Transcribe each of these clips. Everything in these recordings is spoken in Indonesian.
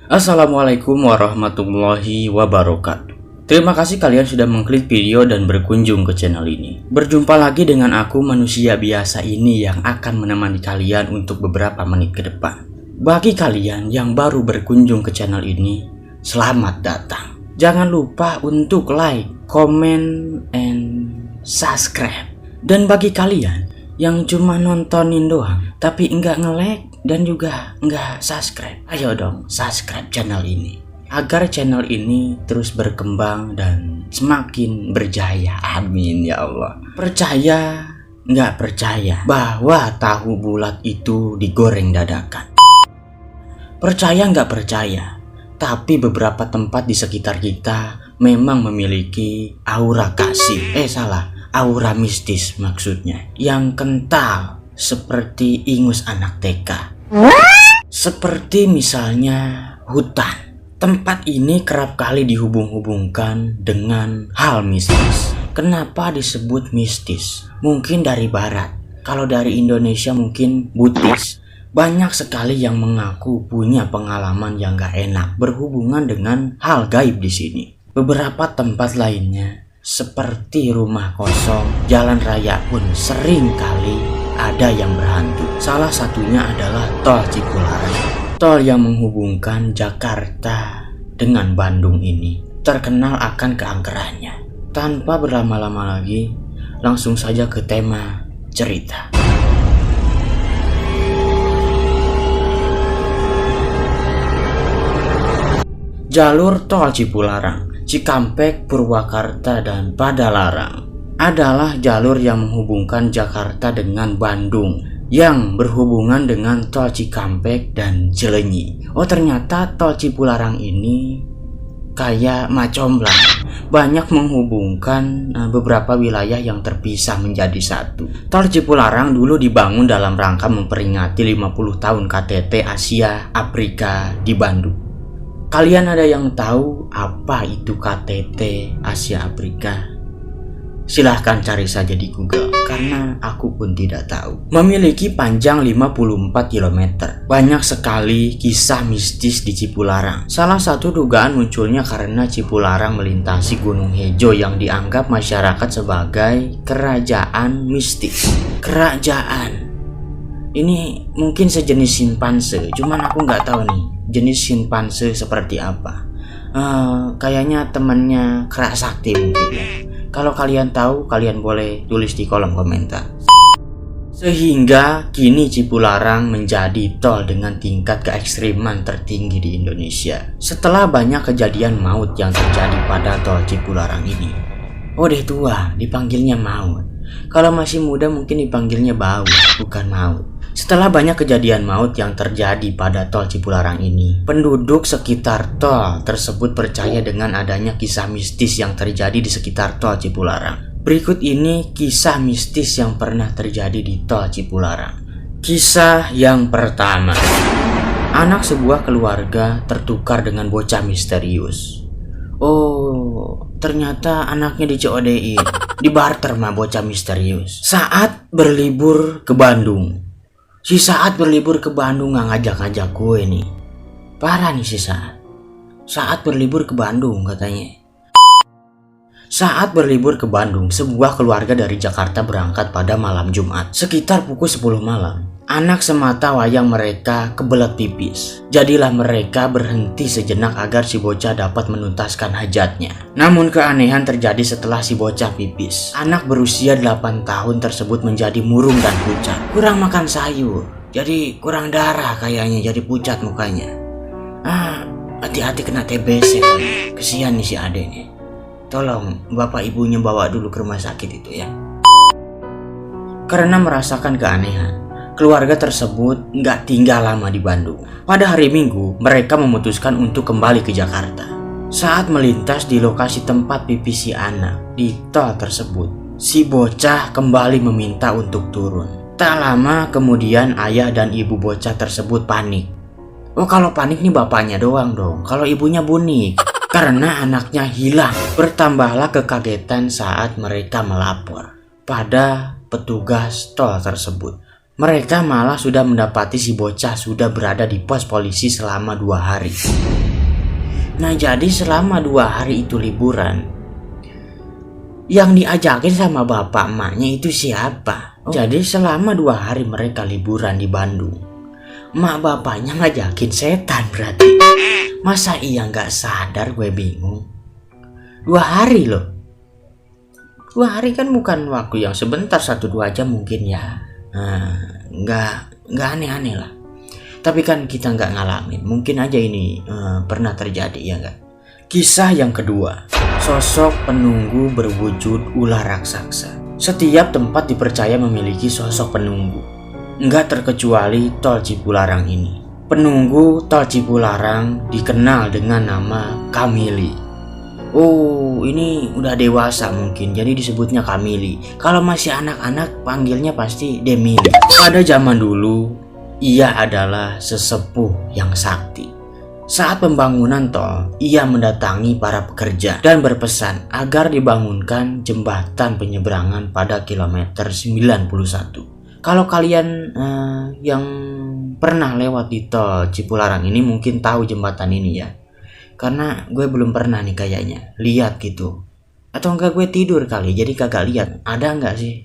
Assalamualaikum warahmatullahi wabarakatuh. Terima kasih kalian sudah mengklik video dan berkunjung ke channel ini. Berjumpa lagi dengan aku, manusia biasa ini, yang akan menemani kalian untuk beberapa menit ke depan. Bagi kalian yang baru berkunjung ke channel ini, selamat datang. Jangan lupa untuk like, comment, and subscribe. Dan bagi kalian yang cuma nontonin doang tapi enggak nge-like dan juga enggak subscribe, ayo dong subscribe channel ini agar channel ini terus berkembang dan semakin berjaya. Amin ya Allah. Percaya nggak percaya bahwa tahu bulat itu digoreng dadakan? Percaya nggak percaya, tapi beberapa tempat di sekitar kita memang memiliki aura kasih. Aura mistis maksudnya, yang kental seperti ingus anak TK. Seperti misalnya hutan. Tempat ini kerap kali dihubung-hubungkan dengan hal mistis. Kenapa disebut mistis? Mungkin dari barat. Kalau dari Indonesia mungkin butis. Banyak sekali yang mengaku punya pengalaman yang gak enak berhubungan dengan hal gaib di sini. Beberapa tempat lainnya seperti rumah kosong, jalan raya pun sering kali ada yang berhantu. Salah satunya adalah Tol Cipularang. Tol yang menghubungkan Jakarta dengan Bandung ini terkenal akan keangkerannya. Tanpa berlama-lama lagi, langsung saja ke tema cerita. Jalur Tol Cipularang, Cikampek, Purwakarta, dan Padalarang adalah jalur yang menghubungkan Jakarta dengan Bandung, yang berhubungan dengan Tol Cikampek dan Cileunyi. Oh, ternyata Tol Cipularang ini kayak Macomblang, banyak menghubungkan beberapa wilayah yang terpisah menjadi satu. Tol Cipularang dulu dibangun dalam rangka memperingati 50 tahun KTT Asia Afrika di Bandung. Kalian ada yang tahu apa itu KTT Asia Afrika? Silahkan cari saja di Google, karena aku pun tidak tahu. Memiliki panjang 54 km. Banyak sekali kisah mistis di Cipularang. Salah satu dugaan munculnya karena Cipularang melintasi Gunung Hejo yang dianggap masyarakat sebagai kerajaan mistis. Kerajaan ini mungkin sejenis simpanse, cuman aku nggak tahu nih jenis simpanse seperti apa. Kayaknya temannya Kera Sakti mungkin ya. Kalau kalian tahu, kalian boleh tulis di kolom komentar. Sehingga kini Cipularang menjadi tol dengan tingkat keekstriman tertinggi di Indonesia. Setelah banyak kejadian maut yang terjadi pada tol Cipularang ini. Oh, deh tua dipanggilnya maut. Kalau masih muda mungkin dipanggilnya bau, bukan maut. Setelah banyak kejadian maut yang terjadi pada tol Cipularang ini, penduduk sekitar tol tersebut percaya dengan adanya kisah mistis yang terjadi di sekitar tol Cipularang. Berikut ini kisah mistis yang pernah terjadi di tol Cipularang. Kisah yang pertama. Anak sebuah keluarga tertukar dengan bocah misterius. Oh, ternyata anaknya di-COD-in, dibarter sama bocah misterius. Saat berlibur ke Bandung. Si Saat berlibur ke Bandung nggak ngajak-ngajak gue nih. Parah nih si Saat. Saat berlibur ke Bandung katanya. Saat berlibur ke Bandung, sebuah keluarga dari Jakarta berangkat pada malam Jumat. Sekitar pukul 10 malam. Anak semata wayang mereka kebelet pipis. Jadilah mereka berhenti sejenak agar si bocah dapat menuntaskan hajatnya. Namun keanehan terjadi setelah si bocah pipis. Anak berusia 8 tahun tersebut menjadi murung dan pucat. Kurang makan sayur, jadi kurang darah kayaknya, jadi pucat mukanya. Hati-hati kena TBC. Kesian nih si ade nih. Tolong bapak ibunya bawa dulu ke rumah sakit itu ya. Karena merasakan keanehan, keluarga tersebut nggak tinggal lama di Bandung. Pada hari Minggu, mereka memutuskan untuk kembali ke Jakarta. Saat melintas di lokasi tempat pipis si anak di tol tersebut, si bocah kembali meminta untuk turun. Tak lama kemudian ayah dan ibu bocah tersebut panik. Oh, kalau panik nih bapaknya doang dong, kalau ibunya bunik. Karena anaknya hilang. Bertambahlah kekagetan saat mereka melapor pada petugas tol tersebut. Mereka malah sudah mendapati si bocah sudah berada di pos polisi selama 2 hari. Nah, jadi selama 2 hari itu liburan, yang diajakin sama bapak emaknya itu siapa? Jadi selama 2 hari mereka liburan di Bandung, emak bapaknya ngajakin setan berarti. Masa iya nggak sadar, gue bingung. 2 hari loh. 2 hari kan bukan waktu yang sebentar, 1-2 jam mungkin ya. Nggak aneh-aneh lah. Tapi kan kita nggak ngalamin. Mungkin aja ini pernah terjadi, ya nggak? Kisah yang kedua, sosok penunggu berwujud ular raksasa. Setiap tempat dipercaya memiliki sosok penunggu. Nggak terkecuali tol Cipularang ini. Penunggu tol Cipularang dikenal dengan nama Kamili. Oh, ini udah dewasa mungkin, jadi disebutnya Kamili. Kalau masih anak-anak panggilnya pasti Demili. Pada zaman dulu, ia adalah sesepuh yang sakti. Saat pembangunan tol, ia mendatangi para pekerja dan berpesan agar dibangunkan jembatan penyeberangan pada kilometer 91. Kalau kalian yang pernah lewat di tol Cipularang ini mungkin tahu jembatan ini ya. Karena gue belum pernah nih kayaknya lihat gitu. Atau enggak gue tidur kali jadi kagak lihat. Ada enggak sih?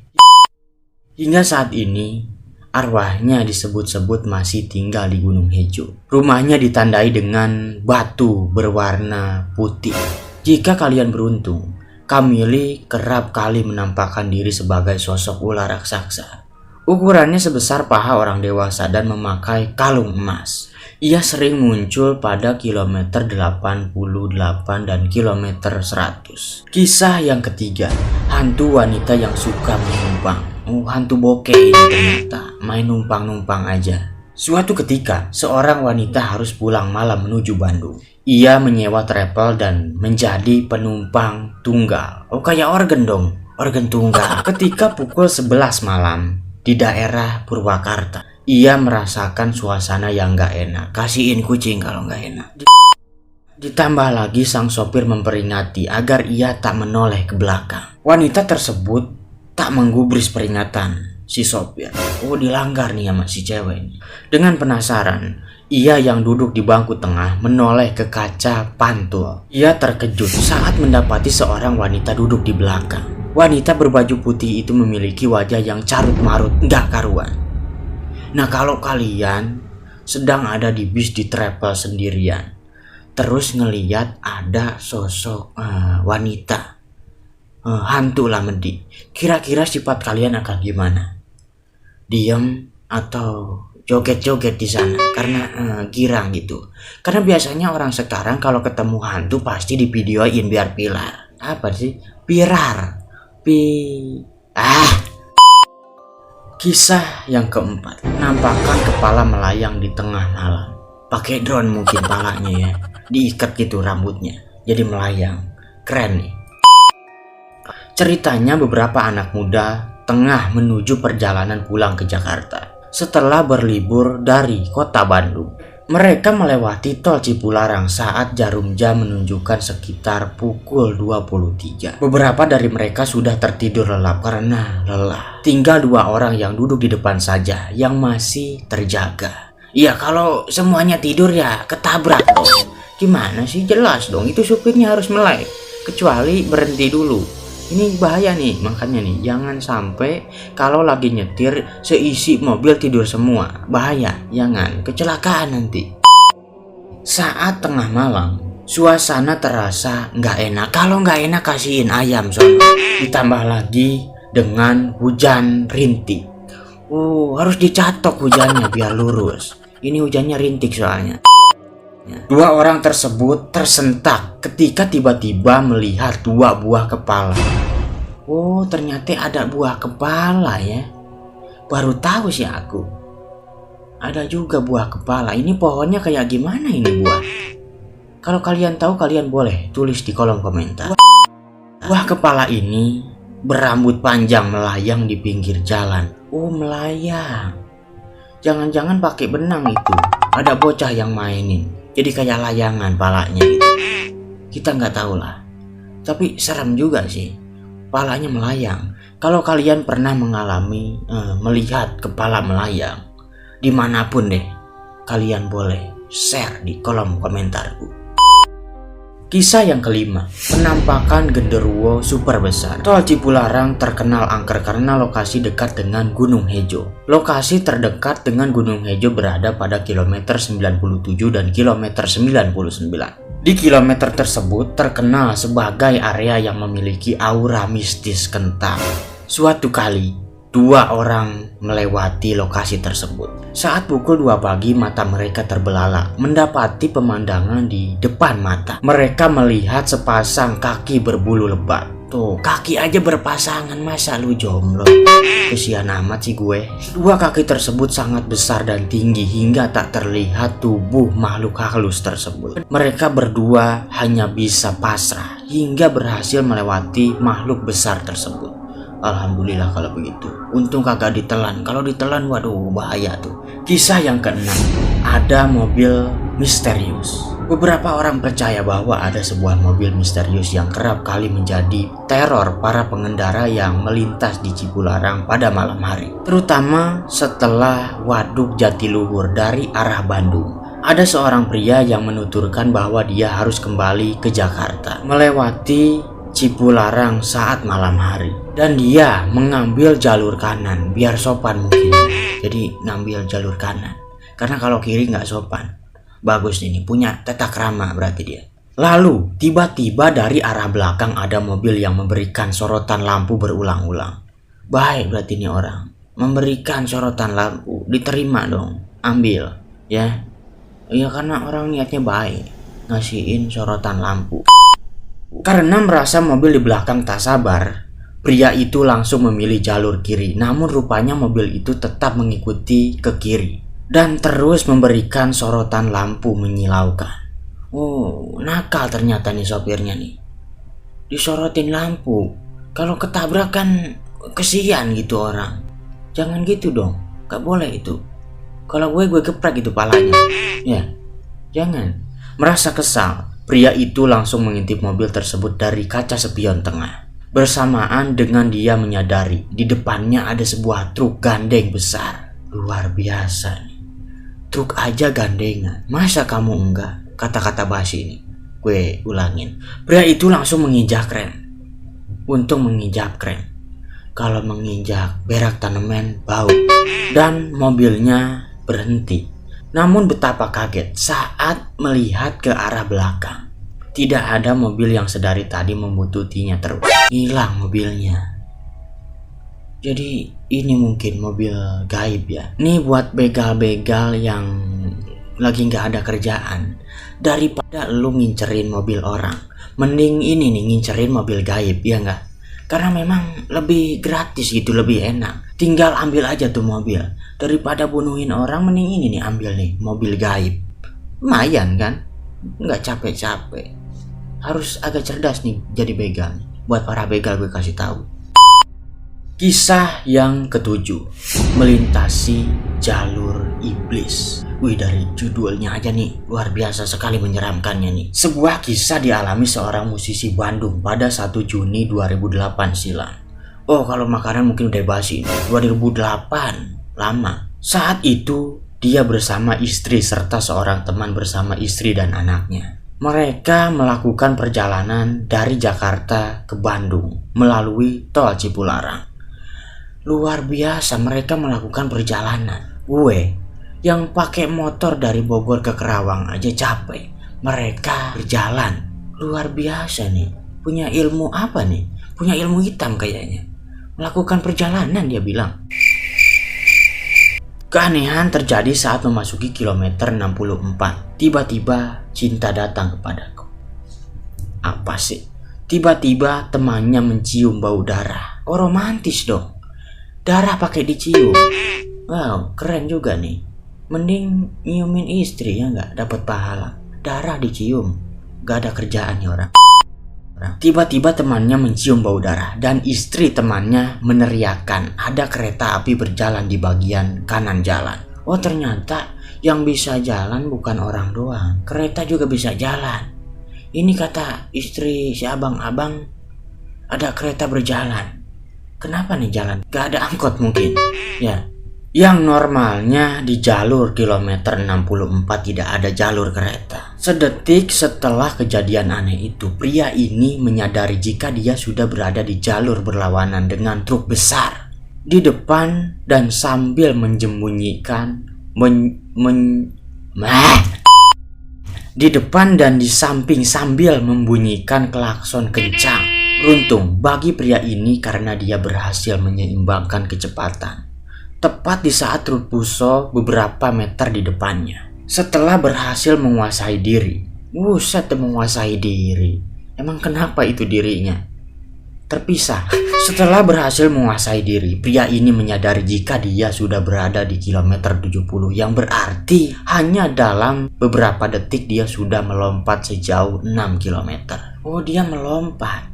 Hingga saat ini arwahnya disebut-sebut masih tinggal di Gunung Hejo. Rumahnya ditandai dengan batu berwarna putih. Jika kalian beruntung, Kamili kerap kali menampakkan diri sebagai sosok ular raksasa. Ukurannya sebesar paha orang dewasa dan memakai kalung emas. Ia sering muncul pada kilometer 88 dan kilometer 100. Kisah yang ketiga, hantu wanita yang suka menumpang. Hantu bokeh ini ternyata, main numpang-numpang aja. Suatu ketika, seorang wanita harus pulang malam menuju Bandung. Ia menyewa travel dan menjadi penumpang tunggal. Kayak organ dong, organ tunggal. Ketika pukul 11 malam di daerah Purwakarta, ia merasakan suasana yang gak enak. Kasihin kucing kalau gak enak. Ditambah lagi sang sopir memperingati agar ia tak menoleh ke belakang. Wanita tersebut tak menggubris peringatan si sopir. Dilanggar nih sama si cewek ini. Dengan penasaran, ia yang duduk di bangku tengah menoleh ke kaca pantul. Ia terkejut saat mendapati seorang wanita duduk di belakang. Wanita berbaju putih itu memiliki wajah yang carut marut gak karuan. Nah, kalau kalian sedang ada di bis di travel sendirian, terus ngeliat ada sosok wanita, hantu lah medi, kira-kira sifat kalian akan gimana? Diam atau joget-joget di sana karena girang gitu? Karena biasanya orang sekarang kalau ketemu hantu pasti divideoin biar pilar. Apa sih? Pirar. Kisah yang keempat, nampakkan kepala melayang di tengah malam. Pakai drone mungkin palanya ya, diikat gitu rambutnya, jadi melayang. Keren nih. Ceritanya beberapa anak muda tengah menuju perjalanan pulang ke Jakarta setelah berlibur dari kota Bandung. Mereka melewati tol Cipularang saat jarum jam menunjukkan sekitar pukul 23. Beberapa dari mereka sudah tertidur lelap karena lelah. Tinggal 2 orang yang duduk di depan saja yang masih terjaga. Ya kalau semuanya tidur ya ketabrak dong. Gimana sih? Jelas dong itu supirnya harus melek. Kecuali berhenti dulu. Ini bahaya nih, makanya nih jangan sampai kalau lagi nyetir seisi mobil tidur semua. Bahaya, jangan, kecelakaan nanti. Saat tengah malam, suasana terasa nggak enak. Kalau nggak enak kasihin ayam soalnya. Ditambah lagi dengan hujan rintik. Harus dicatok hujannya biar lurus. Ini hujannya rintik soalnya. 2 orang tersebut tersentak ketika tiba-tiba melihat 2 buah kepala. Ternyata ada buah kepala ya. Baru tahu sih aku. Ada juga buah kepala. Ini pohonnya kayak gimana ini buah? Kalau kalian tahu kalian boleh tulis di kolom komentar. Buah kepala ini berambut panjang melayang di pinggir jalan. Melayang. Jangan-jangan pakai benang itu. Ada bocah yang mainin. Jadi kayak layangan palanya gitu. Kita nggak tahu lah. Tapi serem juga sih. kepalanya melayang. Kalau kalian pernah mengalami melihat kepala melayang dimanapun deh, kalian boleh share di kolom komentarku. Kisah yang kelima, penampakan genderuwo super besar. Tol Cipularang terkenal angker karena lokasi dekat dengan Gunung Hejo. Lokasi terdekat dengan Gunung Hejo berada pada kilometer 97 dan kilometer 99. Di kilometer tersebut terkenal sebagai area yang memiliki aura mistis kental. Suatu kali, 2 orang melewati lokasi tersebut. Saat pukul 2 pagi, mata mereka terbelalak mendapati pemandangan di depan mata. Mereka melihat sepasang kaki berbulu lebat. Tuh, kaki aja berpasangan, masa lu jomblo? Kesian amat sih gue. 2 kaki tersebut sangat besar dan tinggi hingga tak terlihat tubuh makhluk halus tersebut. Mereka berdua hanya bisa pasrah hingga berhasil melewati makhluk besar tersebut. Alhamdulillah kalau begitu. Untung kagak ditelan. Kalau ditelan, waduh bahaya tuh. Kisah yang keenam, ada mobil misterius. Beberapa orang percaya bahwa ada sebuah mobil misterius yang kerap kali menjadi teror para pengendara yang melintas di Cipularang pada malam hari. Terutama setelah Waduk Jatiluhur dari arah Bandung. Ada seorang pria yang menuturkan bahwa dia harus kembali ke Jakarta melewati Cipularang saat malam hari, dan dia mengambil jalur kanan biar sopan mungkin. Jadi ngambil jalur kanan karena kalau kiri nggak sopan. Bagus ini, punya tata krama berarti dia. Lalu tiba-tiba dari arah belakang ada mobil yang memberikan sorotan lampu berulang-ulang. Baik berarti ini orang memberikan sorotan lampu, diterima dong, ambil ya. Iya karena orang niatnya baik, ngasihin sorotan lampu. Karena merasa mobil di belakang tak sabar, pria itu langsung memilih jalur kiri. Namun rupanya mobil itu tetap mengikuti ke kiri dan terus memberikan sorotan lampu menyilaukan. Oh, nakal ternyata nih sopirnya nih. Disorotin lampu. Kalau ketabrak kan kesian gitu orang. Jangan gitu dong, gak boleh itu. Kalau gue geprek itu palanya. Ya, jangan. Merasa kesal, pria itu langsung mengintip mobil tersebut dari kaca spion tengah. Bersamaan dengan dia menyadari di depannya ada sebuah truk gandeng besar. Luar biasa nih. Truk aja gandengan, masa kamu enggak? Kata-kata basi ini. Gue ulangin. Pria itu langsung menginjak rem. Untung menginjak rem. Kalau menginjak berak tanaman bau. Dan mobilnya berhenti. Namun betapa kaget saat melihat ke arah belakang. Tidak ada mobil yang sedari tadi membututinya terus. Hilang mobilnya. Jadi ini mungkin mobil gaib ya. Ini buat begal-begal yang lagi nggak ada kerjaan. Daripada lu ngincerin mobil orang, mending ini nih ngincerin mobil gaib, ya nggak? Karena memang lebih gratis gitu, lebih enak. Tinggal ambil aja tuh mobil. Daripada bunuhin orang, mending ini nih ambil nih mobil gaib. Lumayan kan? Nggak capek-capek. Harus agak cerdas nih jadi begal. Buat para begal gue kasih tahu. Kisah yang ketujuh, melintasi jalur iblis. Wih, dari judulnya aja nih luar biasa sekali menyeramkannya nih. Sebuah kisah dialami seorang musisi Bandung pada 1 Juni 2008 silam. Oh, kalau makanan mungkin udah basi nih. 2008, lama. Saat itu dia bersama istri serta seorang teman bersama istri dan anaknya. Mereka melakukan perjalanan dari Jakarta ke Bandung melalui tol Cipularang. Luar biasa, mereka melakukan perjalanan. Gue yang pakai motor dari Bogor ke Kerawang aja capek. Mereka berjalan. Luar biasa nih. Punya ilmu apa nih? Punya ilmu hitam kayaknya. Melakukan perjalanan dia bilang. Keanehan terjadi saat memasuki kilometer 64. Tiba-tiba cinta datang kepadaku. Apa sih? Tiba-tiba temannya mencium bau darah. Oh, romantis dong. Darah pakai dicium. Wow, keren juga nih. Mending nyiumin istri ya nggak, dapat pahala. Darah dicium, nggak ada kerjaan ya orang. Tiba-tiba temannya mencium bau darah dan istri temannya meneriakkan ada kereta api berjalan di bagian kanan jalan. Oh, ternyata yang bisa jalan bukan orang doang, kereta juga bisa jalan. Ini kata istri si abang-abang, ada kereta berjalan. Kenapa nih jalan? Gak ada angkot mungkin. Ya, yang normalnya di jalur kilometer 64 tidak ada jalur kereta. Sedetik setelah kejadian aneh itu, pria ini menyadari jika dia sudah berada di jalur berlawanan dengan truk besar di depan dan sambil menyembunyikan di depan dan di samping sambil membunyikan klakson kencang. Beruntung bagi pria ini karena dia berhasil menyeimbangkan kecepatan tepat di saat truk Fuso beberapa meter di depannya. Setelah berhasil menguasai diri, menguasai diri. Emang kenapa itu dirinya? Terpisah. Setelah berhasil menguasai diri, pria ini menyadari jika dia sudah berada di kilometer 70, yang berarti hanya dalam beberapa detik dia sudah melompat sejauh 6 kilometer. Oh, dia melompat.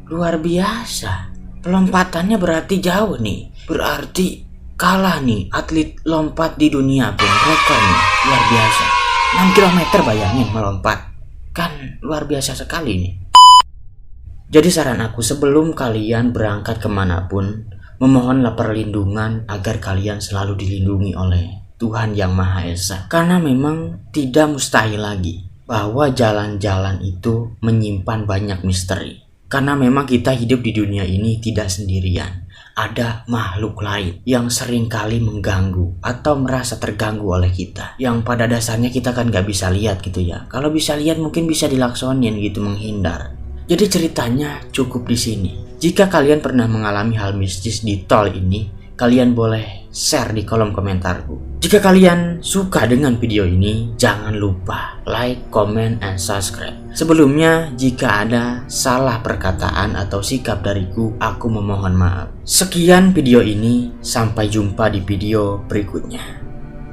Luar biasa. Pelompatannya berarti jauh nih. Berarti kalah nih atlet lompat di dunia pun, rekor nih. Luar biasa. 6 kilometer bayangin melompat. Kan luar biasa sekali nih. Jadi saran aku, sebelum kalian berangkat kemanapun, memohonlah perlindungan agar kalian selalu dilindungi oleh Tuhan Yang Maha Esa. Karena memang tidak mustahil lagi bahwa jalan-jalan itu menyimpan banyak misteri. Karena memang kita hidup di dunia ini tidak sendirian. Ada makhluk lain yang seringkali mengganggu atau merasa terganggu oleh kita. Yang pada dasarnya kita kan gak bisa lihat gitu ya. Kalau bisa lihat mungkin bisa dilaksonin gitu, menghindar. Jadi ceritanya cukup di sini. Jika kalian pernah mengalami hal mistis di tol ini, kalian boleh share di kolom komentarku. Jika kalian suka dengan video ini, jangan lupa like, comment, and subscribe. Sebelumnya, jika ada salah perkataan atau sikap dariku, aku memohon maaf. Sekian video ini, sampai jumpa di video berikutnya.